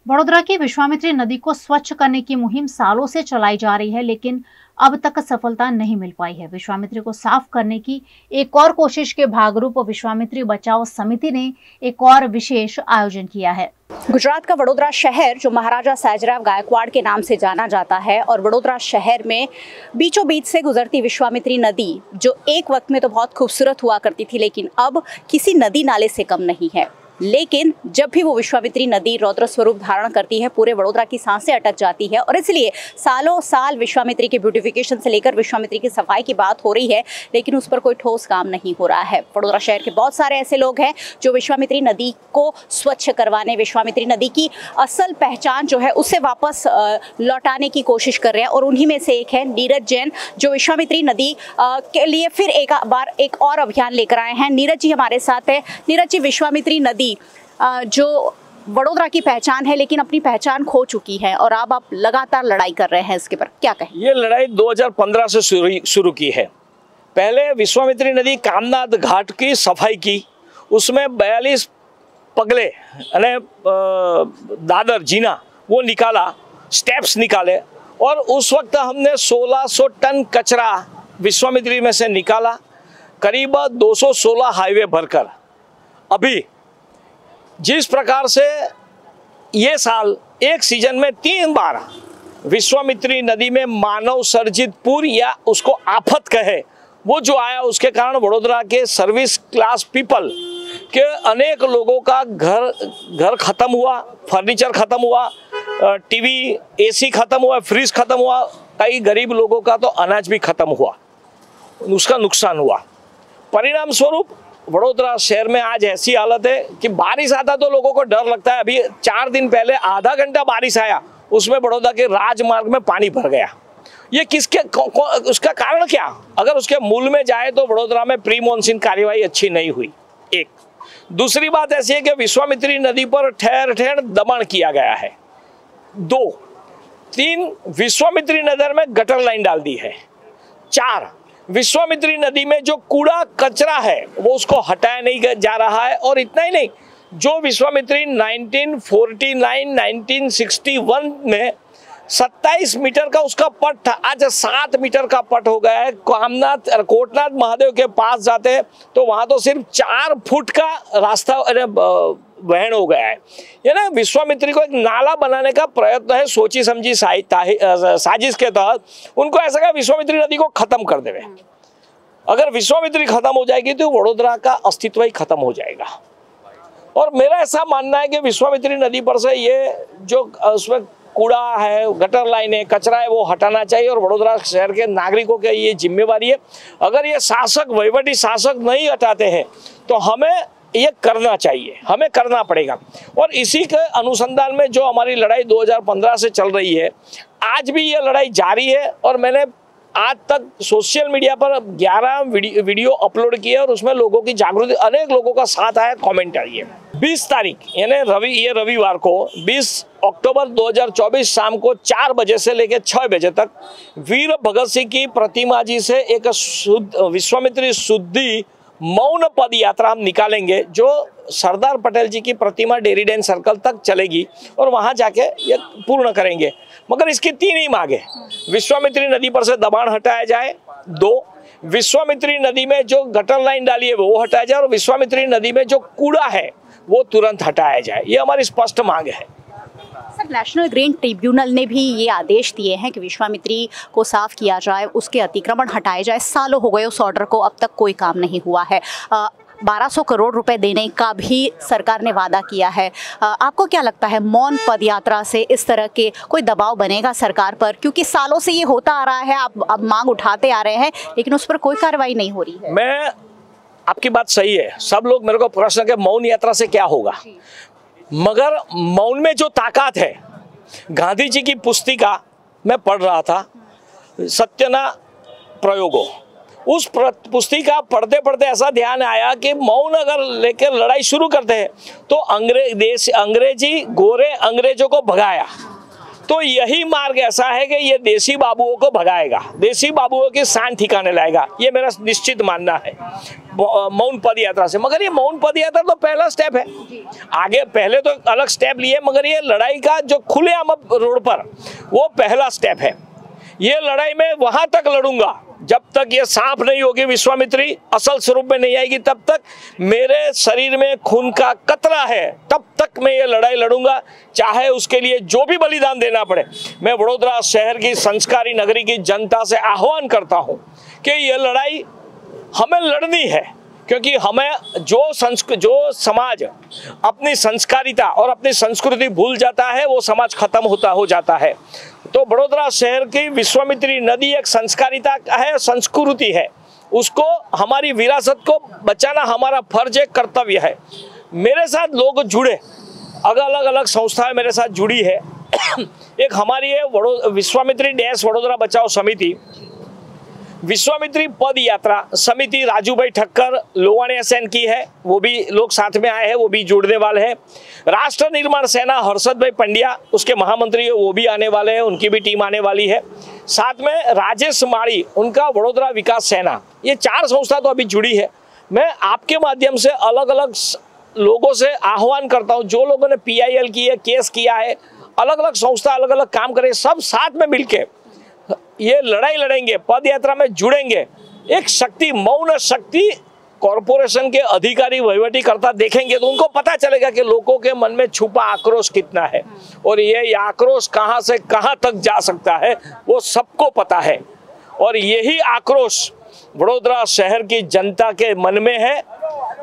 वडोदरा की विश्वामित्री नदी को स्वच्छ करने की मुहिम सालों से चलाई जा रही है, लेकिन अब तक सफलता नहीं मिल पाई है। विश्वामित्री को साफ करने की एक और कोशिश के भागरूप विश्वामित्री बचाओ समिति ने एक और विशेष आयोजन किया है। गुजरात का वडोदरा शहर जो महाराजा सयाजीराव गायकवाड़ के नाम से जाना जाता है और वडोदरा शहर में बीचों बीच से गुजरती विश्वामित्री नदी जो एक वक्त में तो बहुत खूबसूरत हुआ करती थी, लेकिन अब किसी नदी नाले से कम नहीं है। लेकिन जब भी वो विश्वामित्री नदी रौद्र स्वरूप धारण करती है, पूरे वडोदरा की सांसें अटक जाती है और इसलिए सालों साल विश्वामित्री के ब्यूटिफिकेशन से लेकर विश्वामित्री की सफाई की बात हो रही है, लेकिन उस पर कोई ठोस काम नहीं हो रहा है। वडोदरा शहर के बहुत सारे ऐसे लोग हैं जो विश्वामित्री नदी को स्वच्छ करवाने, विश्वामित्री नदी की असल पहचान जो है उसे वापस लौटाने की कोशिश कर रहे हैं और उन्हीं में से एक है नीरज जैन, जो विश्वामित्री नदी के लिए फिर एक बार एक और अभियान लेकर आए हैं। नीरज जी हमारे साथ है। नीरज जी, विश्वामित्री नदी जो वडोदरा की पहचान है लेकिन अपनी पहचान खो चुकी है और अब आप लगातार लड़ाई कर रहे हैं, इसके पर क्या कहें? ये लड़ाई 2015 से शुरू की है। पहले विश्वामित्री नदी कामनाथ घाट की सफाई की, उसमें 42 पगले यानी दादर जीना वो निकाला, स्टेप्स निकाले और उस वक्त हमने 1600 टन कचरा विश्वामित्री में से निकाला, करीब 216 हाईवे भरकर। अभी जिस प्रकार से ये साल एक सीजन में 3 बार विश्वामित्री नदी में मानव सर्जित पूर या उसको आफत कहे वो जो आया, उसके कारण वडोदरा के सर्विस क्लास पीपल के अनेक लोगों का घर खत्म हुआ, फर्नीचर खत्म हुआ, टीवी एसी खत्म हुआ, फ्रिज खत्म हुआ, कई गरीब लोगों का तो अनाज भी खत्म हुआ, उसका नुकसान हुआ। परिणाम स्वरूप वडोदरा शहर में आज ऐसी हालत है कि बारिश आता तो लोगों को डर लगता है। अभी 4 दिन पहले आधा घंटा बारिश आया, उसमें वडोदरा के राजमार्ग में पानी भर गया। ये उसका कारण क्या? अगर उसके मूल में जाए तो वडोदरा में प्री मॉनसून कार्यवाही अच्छी नहीं हुई। एक दूसरी बात ऐसी है कि विश्वामित्री नदी पर ठहर ठहर दमन किया गया है। 2, 3 विश्वामित्री नदी में गटर लाइन डाल दी है। 4 विश्वामित्री नदी में जो कूड़ा कचरा है वो उसको हटाया नहीं जा रहा है। और इतना ही नहीं, जो विश्वामित्री 1949 1961 में 27 मीटर का उसका पट था, आज 7 मीटर का पट हो गया है। कोटनाथ महादेव के पास जाते हैं तो वहां तो सिर्फ 4 फुट का रास्ता वहन हो गया है। ये ना विश्वामित्री को एक नाला बनाने का प्रयत्न है, सोची समझी साजिश के तहत उनको ऐसा कहा विश्वामित्री नदी को खत्म कर देवे। अगर विश्वामित्री खत्म हो जाएगी तो वडोदरा का अस्तित्व ही खत्म हो जाएगा। और मेरा ऐसा मानना है कि विश्वामित्री नदी पर से ये जो उसमें कूड़ा है, गटर लाइन है, कचरा है, वो हटाना चाहिए और वडोदरा शहर के नागरिकों की ये जिम्मेवारी है। अगर ये शासक, वहीवटी शासक नहीं हटाते हैं तो हमें ये करना चाहिए, हमें करना पड़ेगा। और इसी के अनुसंधान में जो हमारी लड़ाई 2015 से चल रही है, आज भी ये लड़ाई जारी है। और मैंने आज तक सोशल मीडिया पर 11 वीडियो अपलोड किए और उसमें लोगों की जागृति, अनेक लोगों का साथ आया, कमेंट आई है। 20 तारीख यानी रविवार को 20 अक्टूबर 2024 शाम को 4 बजे से लेकर 6 बजे तक वीर भगत सिंह की प्रतिमा जी से एक विश्वामित्री शुद्धि मौन पद यात्रा हम निकालेंगे, जो सरदार पटेल जी की प्रतिमा डेरी डैम सर्कल तक चलेगी और वहां जाके ये पूर्ण करेंगे। मगर इसकी 3 ही मांगे। विश्वामित्री नदी पर से दबाण हटाया जाए। 2, विश्वामित्री नदी में जो गटर लाइन डाली है वो हटाया जाए और विश्वामित्री नदी में जो कूड़ा है वो तुरंत हटाया जाए। ये हमारी स्पष्ट मांग है। सर, नेशनल ग्रीन ट्रिब्यूनल ने भी ये आदेश दिए हैं कि विश्वामित्री को साफ किया जाए, उसके अतिक्रमण हटाए जाए। सालों हो गए उस ऑर्डर को, अब तक कोई काम नहीं हुआ है। 1200 करोड़ रुपए देने का भी सरकार ने वादा किया है। आपको क्या लगता है, मौन पद यात्रा से इस तरह के कोई दबाव बनेगा सरकार पर? क्योंकि सालों से ये होता आ रहा है, आप अब मांग उठाते आ रहे हैं लेकिन उस पर कोई कार्रवाई नहीं हो रही है। मैं आपकी बात सही है। सब लोग मेरे को प्रश्न के मौन यात्रा से क्या होगा, मगर मौन में जो ताकत है, गांधी जी की पुस्तिका मैं पढ़ रहा था, सत्यना प्रयोगो, उस पुस्तिका पढ़ते पढ़ते ऐसा ध्यान आया कि मौन अगर लेकर लड़ाई शुरू करते हैं तो अंग्रेजी गोरे अंग्रेजों को भगाया, तो यही मार्ग ऐसा है कि ये देसी बाबुओं को भगाएगा, देसी बाबुओं की शान ठिकाने लाएगा, ये मेरा निश्चित मानना है मौन पद यात्रा से। मगर ये मौन पद यात्रा तो पहला स्टेप है, आगे पहले तो अलग स्टेप लिए, मगर ये लड़ाई का जो खुलेआम रोड पर वो पहला स्टेप है। ये लड़ाई में वहां तक लड़ूंगा जब तक ये साफ नहीं होगी, विश्वामित्री असल स्वरूप में नहीं आएगी, तब तक मेरे शरीर में खून का कतरा है, तब तक मैं ये लड़ाई लड़ूंगा, चाहे उसके लिए जो भी बलिदान देना पड़े। मैं वडोदरा शहर की संस्कारी नगरी की जनता से आह्वान करता हूं कि ये लड़ाई हमें लड़नी है, क्योंकि हमें जो समाज अपनी संस्कारिता और अपनी संस्कृति भूल जाता है वो समाज खत्म होता हो जाता है। तो वडोदरा शहर की विश्वामित्री नदी एक संस्कारिता है, संस्कृति है, उसको हमारी विरासत को बचाना हमारा फर्ज है, कर्तव्य है। मेरे साथ लोग जुड़े, अलग अलग संस्थाएं मेरे साथ जुड़ी है। एक हमारी है विश्वामित्री डैश वडोदरा बचाओ समिति, विश्वामित्री पद यात्रा समिति राजू भाई ठक्कर लोवाणी एसएन की है, वो भी लोग साथ में आए हैं, वो भी जुड़ने वाले हैं। राष्ट्र निर्माण सेना हर्षद भाई पंड्या उसके महामंत्री है, वो भी आने वाले हैं, उनकी भी टीम आने वाली है। साथ में राजेश माड़ी उनका वडोदरा विकास सेना, ये 4 संस्था तो अभी जुड़ी है। मैं आपके माध्यम से अलग अलग लोगों से आह्वान करता हूँ, जो लोगों ने PIL की है, केस किया है, अलग अलग संस्था अलग अलग काम करे, सब साथ में मिलके ये लड़ाई लड़ेंगे, पद यात्रा में जुड़ेंगे। एक शक्ति, मौन शक्ति कॉरपोरेशन के अधिकारी वहीवटी करता देखेंगे तो उनको पता चलेगा कि लोगों के मन में छुपा आक्रोश कितना है, और ये आक्रोश कहां से कहां तक जा सकता है वो सबको पता है। और यही आक्रोश वडोदरा शहर की जनता के मन में है।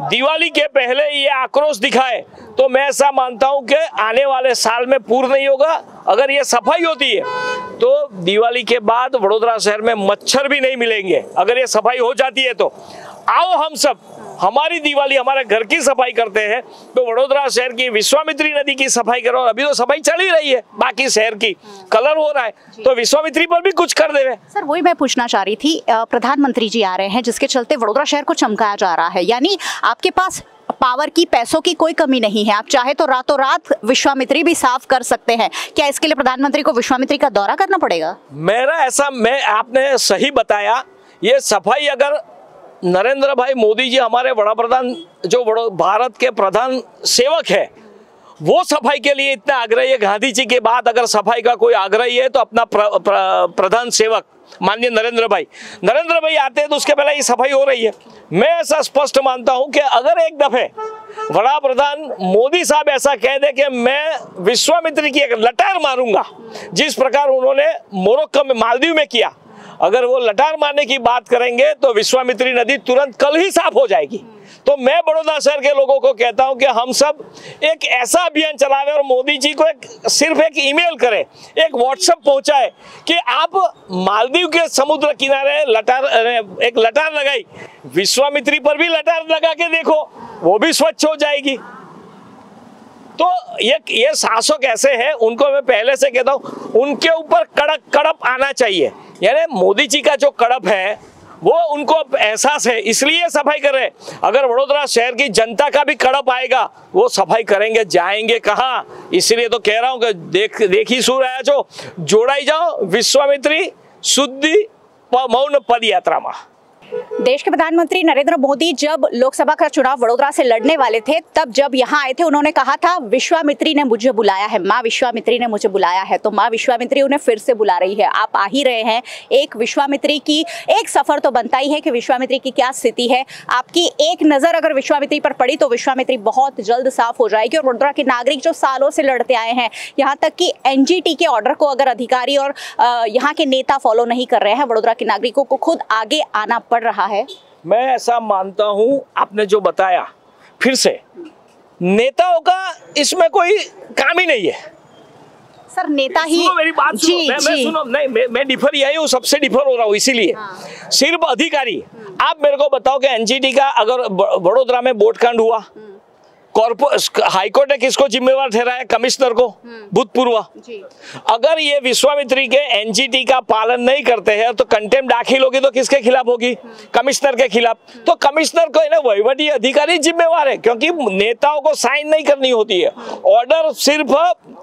दिवाली के पहले ये आक्रोश दिखाए तो मैं ऐसा मानता हूं कि आने वाले साल में पूर्ण नहीं होगा। अगर ये सफाई होती है तो दिवाली के बाद वडोदरा शहर में मच्छर भी नहीं मिलेंगे। अगर ये सफाई हो जाती है तो आओ हम सब हमारी दिवाली, हमारे घर की सफाई करते हैं, तो वडोदरा शहर की विश्वामित्री नदी की सफाई करो। अभी तो सफाई चल ही रही है, बाकी शहर की कलर हो रहा है, तो विश्वामित्री पर भी कुछ कर देवे। सर वही मैं पूछना चाह रही थी, प्रधानमंत्री जी आ रहे हैं जिसके चलते वडोदरा शहर को चमकाया जा रहा है, यानी आपके पास पावर की, पैसों की कोई कमी नहीं है, आप चाहे तो रातों रात विश्वामित्री भी साफ कर सकते हैं। क्या इसके लिए प्रधानमंत्री को विश्वामित्री का दौरा करना पड़ेगा? आपने सही बताया। ये सफाई अगर नरेंद्र भाई मोदी जी हमारे बड़ा प्रधान, जो भारत के प्रधान सेवक है, वो सफाई के लिए इतना आग्रही है, गांधी जी के बाद अगर सफाई का कोई आग्रही है तो अपना प्रधान सेवक माननीय नरेंद्र भाई आते हैं तो उसके पहले ये सफाई हो रही है। मैं ऐसा स्पष्ट मानता हूं कि अगर एक दफे बड़ा प्रधान मोदी साहब ऐसा कह दे कि मैं विश्वामित्री की एक लटार मारूंगा, जिस प्रकार उन्होंने मोरक्को में, मालदीव में किया, अगर वो लटार मारने की बात करेंगे तो विश्वामित्री नदी तुरंत कल ही साफ हो जाएगी। तो मैं बड़ौदा शहर के लोगों को कहता हूं कि हम सब एक ऐसा अभियान चलावे और मोदी जी को सिर्फ एक ईमेल करें, एक व्हाट्सएप पहुंचाए कि आप मालदीव के समुद्र किनारे एक लटार लगाई, विश्वामित्री पर भी लटार लगा के देखो, वो भी स्वच्छ हो जाएगी। तो ये शासक ऐसे हैं, उनको मैं पहले से कहता हूं उनके ऊपर कड़प आना चाहिए। यानी मोदी जी का जो कड़प है वो उनको एहसास है, इसलिए सफाई कर रहे हैं। अगर वडोदरा शहर की जनता का भी कड़प आएगा वो सफाई करेंगे, जाएंगे कहाँ? इसलिए तो कह रहा हूँ कि देखी सूर आया जो जोड़ाई जाओ विश्वामित्री शुद्धि मौन पद यात्रा में। देश के प्रधानमंत्री नरेंद्र मोदी जब लोकसभा का चुनाव वडोदरा से लड़ने वाले थे, तब जब यहाँ आए थे उन्होंने कहा था विश्वामित्री ने मुझे बुलाया है, माँ विश्वामित्री ने मुझे बुलाया है। तो माँ विश्वामित्री उन्हें फिर से बुला रही है, आप आ ही रहे हैं। एक विश्वामित्री की एक सफर तो बनता ही है कि विश्वामित्री की क्या स्थिति है। आपकी एक नज़र अगर विश्वामित्री पर पड़ी तो विश्वामित्री बहुत जल्द साफ हो जाएगी। और वडोदरा के नागरिक जो सालों से लड़ते आए हैं, यहाँ तक कि NGT के ऑर्डर को अगर अधिकारी और यहाँ के नेता फॉलो नहीं कर रहे हैं, वडोदरा के नागरिकों को खुद आगे आना रहा है। मैं ऐसा मानता हूं, आपने जो बताया, फिर से नेताओं का इसमें कोई काम ही नहीं है। सर नेता ही, सुनो मेरी बात सुनो, मैं सुनो, नहीं मैं डिफर यही हूँ, सबसे डिफर हो रहा हूँ, इसीलिए सिर्फ अधिकारी। आप मेरे को बताओ कि NGT का अगर वडोदरा में बोटकांड हुआ, हाईकोर्ट ने किसको जिम्मेवार ठहराया? कमिश्नर को, भूतपूर्व। अगर ये विश्वामित्री के एनजीटी का पालन नहीं करते हैं तो कंटेम्प्ट दाखिल होगी तो किसके खिलाफ होगी? कमिश्नर के खिलाफ। तो कमिश्नर को ना वहीवटी अधिकारी जिम्मेवार है, क्योंकि नेताओं को साइन नहीं करनी होती है। ऑर्डर सिर्फ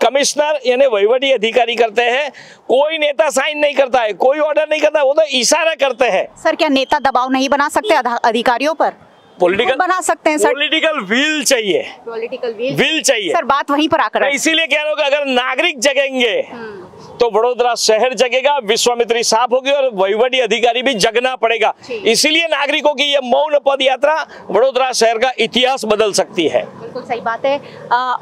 कमिश्नर यानी वहीवटी अधिकारी करते हैं, कोई नेता साइन नहीं करता है, कोई ऑर्डर नहीं करता है, वो तो इशारा करते हैं। सर, क्या नेता दबाव नहीं बना सकते अधिकारियों पर? पॉलिटिकल बना सकते हैं सर। पॉलिटिकल विल चाहिए, पॉलिटिकल विल चाहिए सर। बात वहीं पर आकर इसीलिए कह रहा हूं कि अगर नागरिक जगेंगे तो वडोदरा शहर जगेगा, विश्वामित्री साफ होगी और वहीवटी अधिकारी भी जगना पड़ेगा। इसीलिए नागरिकों की ये मौन पद यात्रा वडोदरा शहर का इतिहास बदल सकती है। बिल्कुल सही बात है।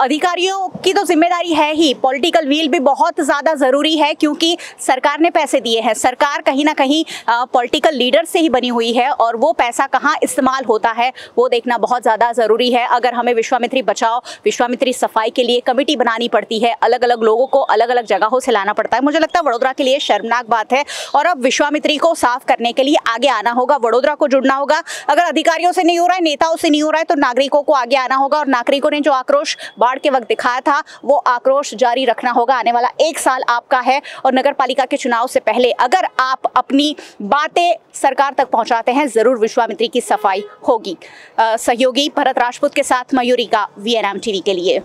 अधिकारियों की तो जिम्मेदारी है ही, पॉलिटिकल व्हील भी बहुत ज्यादा जरूरी है, क्योंकि सरकार ने पैसे दिए हैं। सरकार कहीं ना कहीं पॉलिटिकल लीडर से ही बनी हुई है और वो पैसा कहाँ इस्तेमाल होता है वो देखना बहुत ज्यादा जरूरी है। अगर हमें विश्वामित्री बचाओ, विश्वामित्री सफाई के लिए कमेटी बनानी पड़ती है, अलग अलग लोगों को अलग अलग जगहों से लाना पड़ता है, मुझे लगता है वडोदरा के लिए शर्मनाक बात है। और अब विश्वामित्री को साफ करने के लिए आगे आना होगा, वडोदरा को जुड़ना होगा। अगर अधिकारियों से नहीं हो रहा है, नेताओं से नहीं हो रहा है, तो नागरिकों को आगे आना होगा। और नागरिकों ने जो आक्रोश बाढ़ के वक्त दिखाया था वो आक्रोश जारी रखना होगा। आने वाला 1 साल आपका है और नगर पालिका के चुनाव से पहले अगर आप अपनी बातें सरकार तक पहुंचाते हैं, जरूर विश्वामित्री की सफाई होगी। सहयोगी भरत राजपूत के साथ मयूरी का VNM TV के लिए।